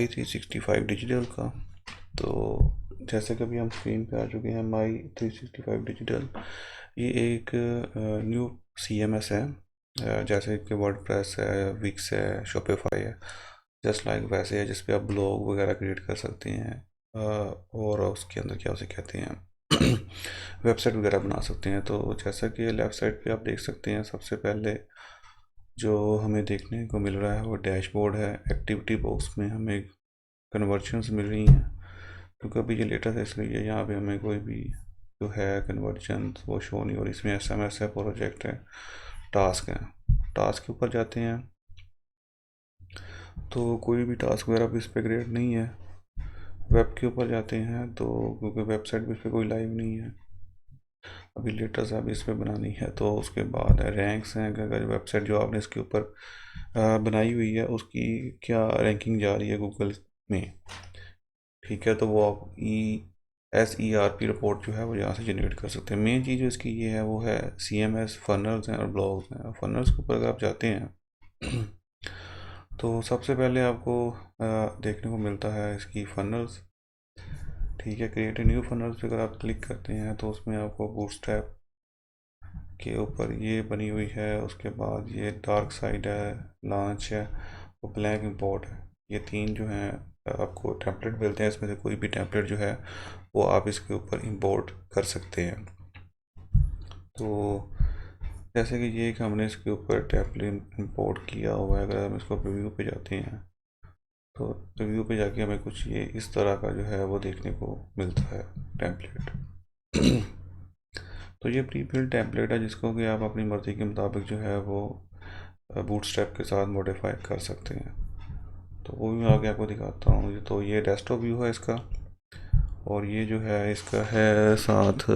My365 digital का। तो जैसे कि अभी हम स्क्रीन पे आ चुके हैं My365 डिजिटल। ये एक न्यू CMS है, जैसे कि वर्डप्रेस है, विक्स है, शॉपिफाई है, जस्ट लाइक वैसे है, जिस पे आप ब्लॉग वगैरह क्रिएट कर सकते हैं। और उसके अंदर क्या उसे कहते हैं वेबसाइट वगैरह बना सकते हैं। तो जैसा कि लेफ़्ट साइड पे आप देख सकते हैं, सबसे पहले जो हमें देखने को मिल रहा है वो डैशबोर्ड है। एक्टिविटी बॉक्स में हमें कन्वर्जन्स मिल रही हैं, क्योंकि अभी ये लेटेस्ट है इसलिए यहाँ पे हमें कोई भी जो है कन्वर्जन वो शो नहीं हो रही। इसमें SMS है, प्रोजेक्ट है, टास्क है। टास्क के ऊपर जाते हैं तो कोई भी टास्क वगैरह भी इस पर क्रिएट नहीं है। वेब के ऊपर जाते हैं तो क्योंकि वेबसाइट भी इस पर कोई लाइव नहीं है, अभी लेटेस्ट अभी इस पर बनानी है। तो उसके बाद रैंक्स हैं कि अगर वेबसाइट जो आपने इसके ऊपर बनाई हुई है उसकी क्या रैंकिंग जा रही है गूगल में, ठीक है। तो वो आप SERP रिपोर्ट जो है वो यहाँ से जनरेट कर सकते हैं। मेन चीज़ जो इसकी ये है वो है CMS, फनल्स हैं और ब्लॉग्स हैं। फनल्स के ऊपर अगर आप जाते हैं तो सबसे पहले आपको देखने को मिलता है इसकी फनल्स, ठीक है। क्रिएट न्यू फनल्स पे अगर आप क्लिक करते हैं तो उसमें आपको बूटस्ट्रैप के ऊपर ये बनी हुई है। उसके बाद ये डार्क साइड है, लॉन्च है और ब्लैक इंपोर्ट है। ये तीन जो हैं आपको टेम्पलेट मिलते हैं, इसमें से कोई भी टेम्पलेट जो है वो आप इसके ऊपर इंपोर्ट कर सकते हैं। तो जैसे कि ये कि हमने इसके ऊपर टेम्पलेट इंपोर्ट किया हुआ है। अगर हम इसको रिव्यू पे जाते हैं तो रिव्यू पे जाके हमें कुछ ये इस तरह का जो है वो देखने को मिलता है टेम्पलेट। तो ये प्री बिल्ट टेम्पलेट है जिसको कि आप अपनी मर्ज़ी के मुताबिक जो है वो बूटस्ट्रैप के साथ मॉडिफाई कर सकते हैं। तो वो भी मैं आगे आपको दिखाता हूँ। तो ये डेस्कटॉप व्यू है इसका, और ये जो है इसका है साथ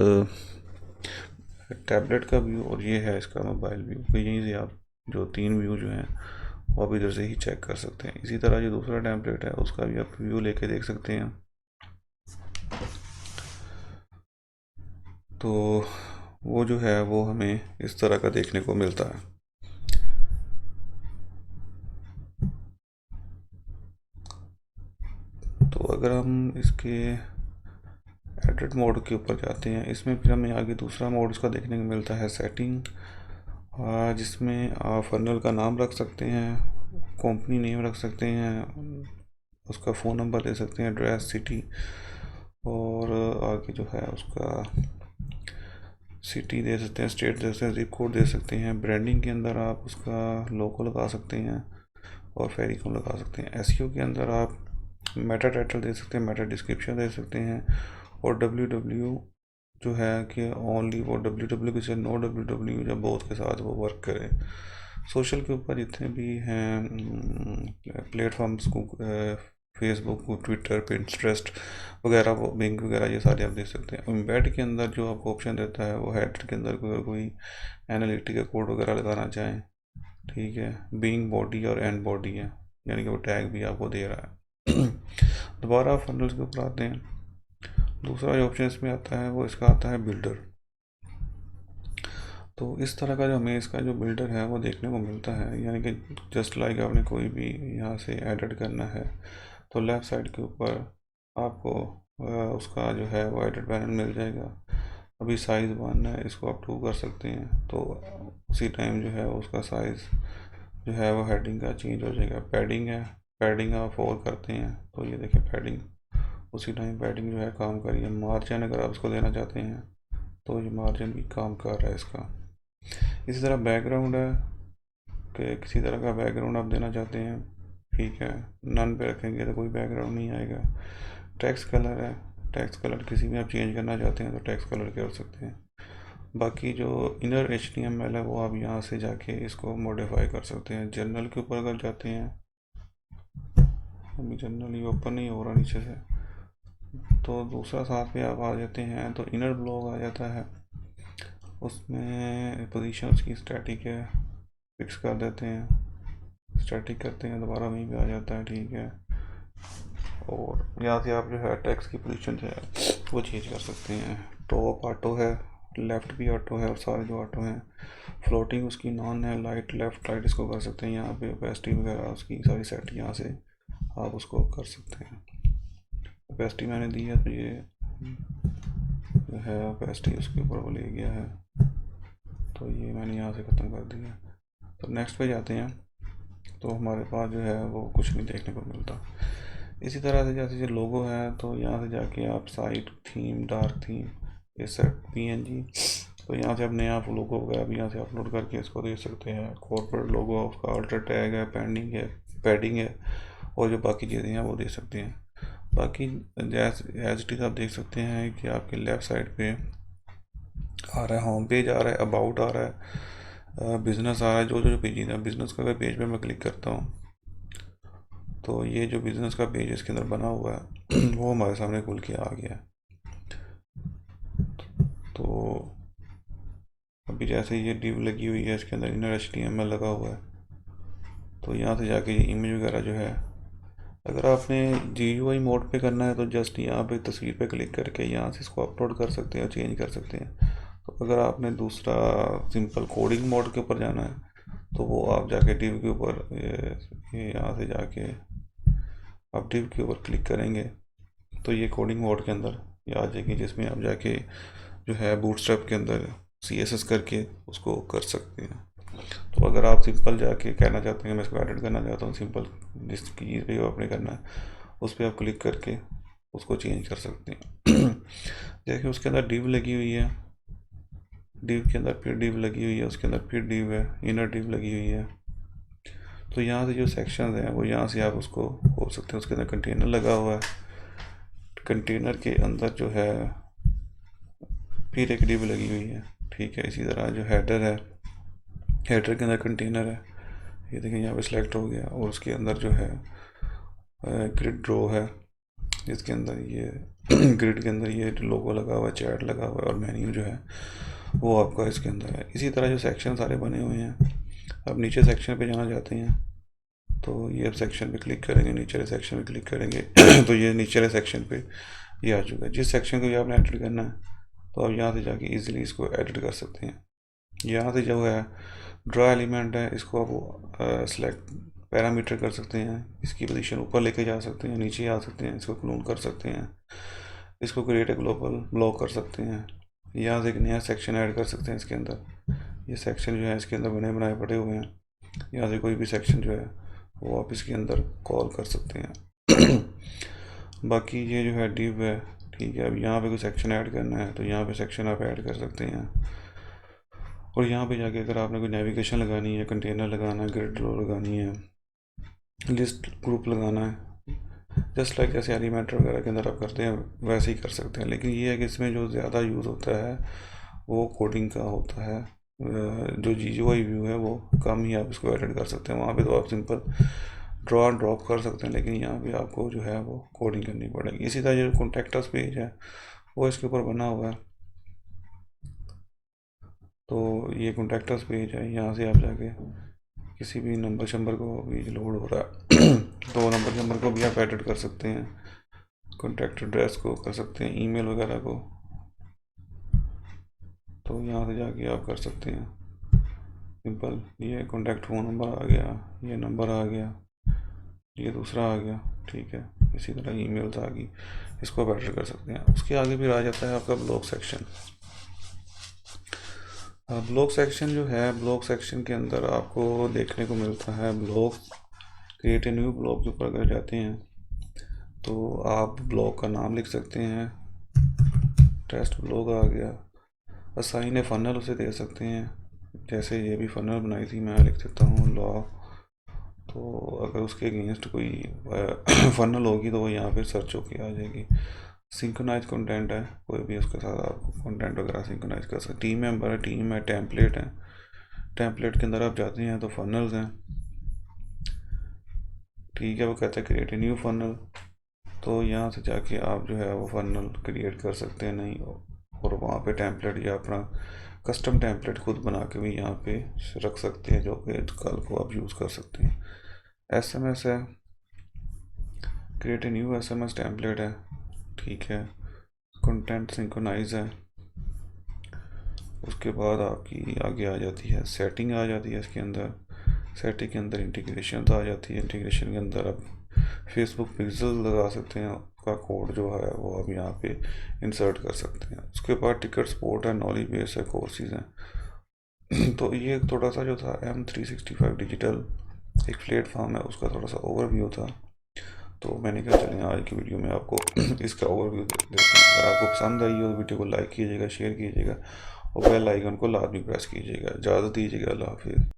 टैबलेट का व्यू, और ये है इसका मोबाइल व्यू। तो यहीं से आप जो तीन व्यू जो हैं वो आप इधर से ही चेक कर सकते हैं। इसी तरह जो दूसरा टेम्पलेट है उसका भी आप व्यू लेके देख सकते हैं। तो वो जो है वो हमें इस तरह का देखने को मिलता है। तो अगर हम इसके एडिट मोड के ऊपर जाते हैं, इसमें फिर हमें आगे दूसरा मोड इसका देखने को मिलता है सेटिंग, जिसमें आप फनल का नाम रख सकते हैं, कंपनी नेम रख सकते हैं, उसका फ़ोन नंबर दे सकते हैं, एड्रेस, सिटी, और आगे जो है उसका सिटी दे सकते हैं, स्टेट दे सकते हैं, जिप कोड दे सकते हैं। ब्रांडिंग के अंदर आप उसका लोगो लगा सकते हैं और फेरिकॉन लगा सकते हैं। एसईओ के अंदर आप मेटा टाइटल दे सकते हैं, मेटा डिस्क्रिप्शन दे सकते हैं, और डब्ल्यू जो है कि ओनली वो डब्ल्यू के साथ नो डब्ल्यू जब बोथ के साथ वो वर्क करे। सोशल के ऊपर जितने भी हैं प्लेटफॉर्म्स को, फेसबुक, ट्विटर, पिंटरेस्ट वगैरह, वो बिंग वगैरह, ये सारे आप देख सकते हैं। एम्बेड के अंदर जो आपको ऑप्शन देता है वो हेडर के अंदर कोई एनालिटिक का कोड वगैरह लगाना चाहें, ठीक है, बिंग बॉडी और एंड बॉडी है, यानी कि वो टैग भी आपको दे रहा है। दोबारा फनल्स के ऊपर आते हैं। दूसरा जो ऑप्शन इसमें आता है वो इसका आता है बिल्डर। तो इस तरह का जो हमें इसका जो बिल्डर है वो देखने को मिलता है, यानी कि जस्ट लाइक आपने कोई भी यहाँ से एडिट करना है तो लेफ़्ट साइड के ऊपर आपको उसका जो है वो एडिट पैनल मिल जाएगा। अभी साइज़ बनना है, इसको आप 2 कर सकते हैं, तो उसी टाइम जो है उसका साइज़ जो है वो हेडिंग का चेंज हो जाएगा। पैडिंग है, पैडिंग आप 4 करते हैं तो ये देखिए पैडिंग उसी टाइम पैडिंग जो है काम कर रही है। मार्जिन अगर आप इसको देना चाहते हैं तो ये मार्जिन भी काम कर रहा है इसका। इसी तरह बैकग्राउंड है कि किसी तरह का बैकग्राउंड आप देना चाहते हैं, ठीक है, नन पे रखेंगे तो कोई बैकग्राउंड नहीं आएगा। टेक्स्ट कलर है, टेक्स्ट कलर किसी में आप चेंज करना चाहते हैं तो टेक्स्ट कलर कर सकते हैं। बाकी जो इनर HTML है वो आप यहाँ से जाके इसको मॉडिफाई कर सकते हैं। जर्नल के ऊपर अगर जाते हैं, अभी जर्नल ये ओपन नहीं हो रहा नीचे से, तो दूसरा साथ पे आप आ जाते हैं तो इनर ब्लॉग आ जाता है। उसमें पोजीशन उसकी स्टैटिक है, फिक्स कर देते हैं, स्टैटिक करते हैं, दोबारा वहीं पे आ जाता है, ठीक है। और यहाँ से आप जो है टेक्स्ट की पोजीशन जो है वो चेंज कर सकते हैं। टॉप ऑटो है, लेफ़्ट भी ऑटो है, और सारे जो ऑटो हैं। फ्लोटिंग उसकी नॉन है, लाइट लेफ़्ट राइट इसको कर सकते हैं। यहाँ पे ओपेसिटी वगैरह उसकी सारी सेट यहाँ से आप उसको कर सकते हैं। ओपेसिटी मैंने दी है तो ये जो है ओपेसिटी उसके ऊपर वो ले गया है, तो ये मैंने यहाँ से ख़त्म कर दिया। तो नेक्स्ट पे जाते हैं तो हमारे पास जो है वो कुछ नहीं देखने को मिलता। इसी तरह से जैसे जो लोगो है तो यहाँ से जाके आप साइट थीम, डार्क थीम, ये सेट PNG, तो यहाँ से आप नया लोगो वगैरह भी यहाँ से अपलोड करके इसको दे सकते हैं। कॉर्पोरेट लोगो, उसका अल्टर टैग है, पैडिंग है और जो बाकी चीज़ें हैं वो दे सकते हैं। बाकी जैसे एज इट इज़ आप देख सकते हैं कि आपके लेफ़्ट साइड पे आ रहा है होम पेज, आ रहा है अबाउट, आ रहा है बिज़नेस, आ रहा है। जो जो पेज है बिज़नेस का, अगर पेज पे मैं क्लिक करता हूँ तो ये जो बिज़नेस का पेज इसके अंदर बना हुआ है वो हमारे सामने खुल के आ गया है। तो अभी जैसे ये डिव लगी हुई है, इसके अंदर इनर HTML लगा हुआ है, तो यहाँ से जाके ये इमेज वगैरह जो है, अगर आपने GUI मोड पे करना है तो जस्ट यहाँ पे तस्वीर पे क्लिक करके यहाँ से इसको अपलोड कर सकते हैं और चेंज कर सकते हैं। तो अगर आपने दूसरा सिंपल कोडिंग मोड के ऊपर जाना है तो वो आप जाके डिव के ऊपर ये यहाँ से जाके आप डिव के ऊपर क्लिक करेंगे तो ये कोडिंग मोड के अंदर ये आ जाएगी, जिसमें आप जाके जो है बूटस्ट्रैप के अंदर CSS करके उसको कर सकते हैं। तो अगर आप सिंपल जाके कहना चाहते हैं मैं इसको एडिट करना चाहता हूँ, सिंपल जिस चीज़ पे आपने करना है उस पर आप क्लिक करके उसको चेंज कर सकते हैं। देखिए उसके अंदर डिव लगी हुई है, डिव के अंदर फिर डिव लगी हुई है, उसके अंदर फिर डिव है, इनर डिव लगी हुई है। तो यहाँ से जो सेक्शंस हैं वो यहाँ से आप उसको खोल सकते हैं। उसके अंदर कंटेनर लगा हुआ है, कंटेनर के अंदर जो है फिर एक डिव लगी हुई है, ठीक है। इसी तरह जो हेडर है, हेडर के अंदर कंटेनर है, ये देखिए यहाँ पे सिलेक्ट हो गया, और उसके अंदर जो है ग्रिड रो है, जिसके अंदर ये ग्रिड के अंदर ये लोगो लगा हुआ है, चैट लगा हुआ है, और मेन्यू जो है वो आपका इसके अंदर है। इसी तरह जो सेक्शन सारे बने हुए हैं, अब नीचे सेक्शन पे जाना चाहते हैं तो ये अब सेक्शन पे क्लिक करेंगे, नीचे वाले सेक्शन पे क्लिक करेंगे तो ये नीचे वाले सेक्शन पे ये आ चुका है। जिस सेक्शन को भी आपने एडिट करना है तो आप यहाँ से जाके इजीली इसको एडिट कर सकते हैं। यहाँ से जो है ड्रा एलिमेंट है, इसको आप सेलेक्ट पैरामीटर कर सकते हैं, इसकी पोजीशन ऊपर लेके जा सकते हैं, नीचे आ सकते हैं, इसको क्लोन कर सकते हैं, इसको क्रिएट ए ग्लोबल ब्लॉक कर सकते हैं, यहाँ से एक नया सेक्शन ऐड कर सकते हैं इसके अंदर। ये सेक्शन जो है इसके अंदर बने बनाए पड़े हुए हैं, यहाँ से कोई भी सेक्शन जो है वो आप इसके अंदर कॉल कर सकते हैं। बाकी ये जो है डिव है, ठीक है। अब यहाँ पे कोई सेक्शन ऐड करना है तो यहाँ पे सेक्शन आप ऐड कर सकते हैं, और यहाँ पे जाके अगर आपने कोई नेविगेशन लगानी है, कंटेनर लगाना है, ग्रिड रो लगानी है, लिस्ट ग्रुप लगाना है, जस्ट लाइक जैसे एलिमेंटर वगैरह के अंदर आप करते हैं वैसे ही कर सकते हैं। लेकिन ये है कि इसमें जो ज़्यादा यूज़ होता है वो कोडिंग का होता है, जो GUI व्यू है वो कम ही आप इसको एडिट कर सकते हैं। वहाँ पे तो आप सिंपल ड्रॉ एंड ड्रॉप कर सकते हैं, लेकिन यहाँ पे आपको जो है वो कोडिंग करनी पड़ेगी। इसी तरह जो कॉन्टैक्ट अस पेज है वो इसके ऊपर बना हुआ है, तो ये कॉन्टैक्ट अस पेज है, यहाँ से आप जाके किसी भी नंबर शंबर को भी लोड हो रहा है तो नंबर शंबर को भी आप एडिट कर सकते हैं, कॉन्टैक्ट एड्रेस को कर सकते हैं, ईमेल वगैरह को, तो यहाँ से जाके आप कर सकते हैं सिंपल। ये कॉन्टैक्ट फ़ोन नंबर आ गया, ये नंबर आ गया, ये दूसरा आ गया, ठीक है। इसी तरह ईमेल्स आ गई, इसको आप एडिट कर सकते हैं। उसके आगे फिर आ जाता है आपका ब्लॉग सेक्शन। ब्लॉग सेक्शन जो है, ब्लॉग सेक्शन के अंदर आपको देखने को मिलता है blog, create a new blog के ऊपर अगर जाते हैं तो आप ब्लॉग का नाम लिख सकते हैं, टेस्ट ब्लॉग आ गया, असाइन ए फनल उसे दे सकते हैं, जैसे ये भी फनल बनाई थी मैं लिख देता हूँ लॉ, तो अगर उसके अगेंस्ट कोई फनल होगी तो वो यहाँ पे सर्च होके आ जाएगी। सिंक्रोनाइज कंटेंट है, कोई भी उसके साथ आप कंटेंट वगैरह सिंक्रोनाइज कर सकते। टीम मेंबर है, टीम है, टेम्पलेट है, टेम्पलेट के अंदर आप जाते हैं तो फनल्स हैं, ठीक है। वो कहता है क्रिएट ए न्यू फनल, तो यहाँ से जाके आप जो है वो फनल क्रिएट कर सकते हैं नहीं, और वहाँ पे टेम्पलेट या अपना कस्टम टेम्पलेट खुद बना के भी यहाँ पे रख सकते हैं, जो कि कल को आप यूज़ कर सकते हैं। SMS है, create a new SMS template है, ठीक है। कंटेंट सिंक्रोनाइज है, उसके बाद आपकी आगे आ जाती है सेटिंग, आ जाती है इसके अंदर, सेटिंग के अंदर इंटीग्रेशन आ जाती है, इंटीग्रेशन के अंदर अब फेसबुक पिक्सल लगा सकते हैं, उसका कोड जो है वो आप यहाँ पे इंसर्ट कर सकते हैं। उसके बाद टिकट सपोर्ट है, नॉलेज बेस है, कोर्सेज हैं। तो ये थोड़ा सा जो था M365 डिजिटल एक प्लेटफॉर्म है, उसका थोड़ा सा ओवरव्यू था। तो मैंने कहा चलें आज की वीडियो में आपको इसका ओवरव्यू देते हैं। अगर आपको पसंद आई हो तो वीडियो को लाइक कीजिएगा, शेयर कीजिएगा और बेल आइकन को लाजमी प्रेस कीजिएगा। इजाज़त दीजिएगा, अल्लाह हाफिज़।